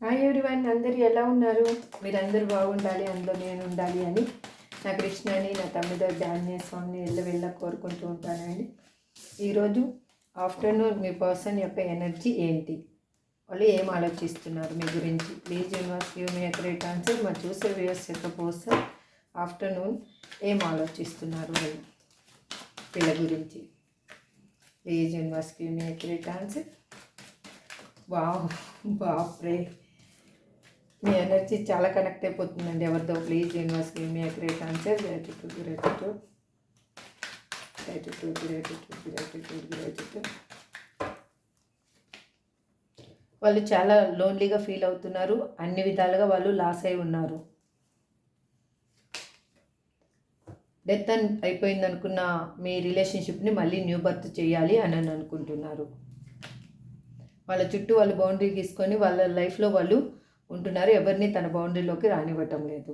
Hi everyone, అందరూ ఎలా ఉన్నారు? మీరందరూ బాగుండాలి, అందులో నేను ఉండాలి అని నా కృష్ణని, నా తమ్ముడు ఆంజనేయ స్వామిని ఎల్లవెళ్ళ కోరుకుంటూ ఉంటానండి. ఈరోజు ఆఫ్టర్నూన్ మీ పర్సన్ యొక్క ఎనర్జీ ఏంటి, వాళ్ళు ఏం ఆలోచిస్తున్నారు మీ గురించి? Please universe give me accurate answer. మా చూసే వ్యూయర్స్ యొక్క పర్సన్ ఆఫ్టర్నూన్ ఏం ఆలోచిస్తున్నారు వీళ్ళ గురించి? Please universe give me accurate answer. Wow, బాప్రే, మీ ఎనర్జీ చాలా కనెక్ట్ అయిపోతుందండి ఎవరితో. Please universe give me accurate answer. Gratitude gratitude gratitude gratitude gratitude gratitude. వాళ్ళు చాలా లోన్లీగా ఫీల్ అవుతున్నారు, అన్ని విధాలుగా వాళ్ళు లాస్ అయి ఉన్నారు. డెత్ అయిపోయింది అనుకున్న మీ రిలేషన్షిప్ని మళ్ళీ న్యూ బర్త్ చేయాలి అని అనుకుంటున్నారు. వాళ్ళ చుట్టూ వాళ్ళు బౌండరీ గీసుకొని వాళ్ళ లైఫ్లో వాళ్ళు ఉంటున్నారు, ఎవరిని తన బౌండరీలోకి రానివ్వటం లేదు.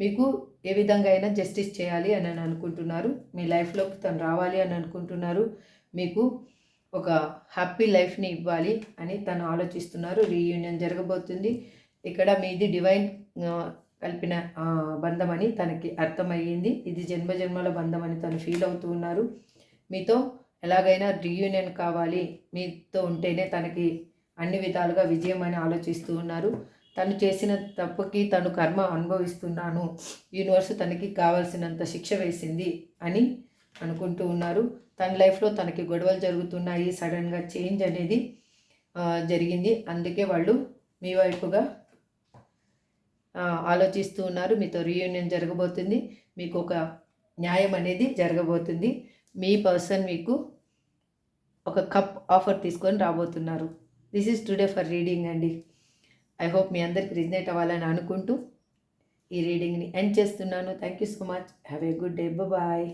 మీకు ఏ విధంగా అయినా జస్టిస్ చేయాలి అని అనుకుంటున్నారు, మీ లైఫ్లోకి తను రావాలి అని అనుకుంటున్నారు, మీకు ఒక హ్యాపీ లైఫ్ని ఇవ్వాలి అని తను ఆలోచిస్తున్నారు. రీయూనియన్ జరగబోతుంది. ఇక్కడ మీది డివైన్ కలిపిన బంధం అని తనకి అర్థమయ్యింది. ఇది జన్మజన్మల బంధం అని తను ఫీల్ అవుతూ ఉన్నారు. మీతో ఎలాగైనా రీయూనియన్ కావాలి, మీతో ఉంటేనే తనకి అన్ని విధాలుగా విజయం అని ఆలోచిస్తూ ఉన్నారు. తను చేసిన తప్పుకి తను కర్మ అనుభవిస్తున్నాను, యూనివర్స్ తనకి కావాల్సినంత శిక్ష వేసింది అని అనుకుంటూ ఉన్నారు. తన లైఫ్లో తనకి గొడవలు జరుగుతున్నాయి, సడన్గా చేంజ్ అనేది జరిగింది, అందుకే వాళ్ళు మీ వైపుగా ఆలోచిస్తూ ఉన్నారు. మీతో రీయూనియన్ జరగబోతుంది, మీకు ఒక న్యాయం అనేది జరగబోతుంది. మీ పర్సన్ మీకు ఒక కప్ ఆఫర్ తీసుకొని రాబోతున్నారు. This is today for reading అండి. ఐ హోప్ మీ అందరికి రిజనేట్ అవ్వాలని అనుకుంటూ ఈ రీడింగ్ని ఎండ్ చేస్తున్నాను. Thank you so much. Have a good day. Bye.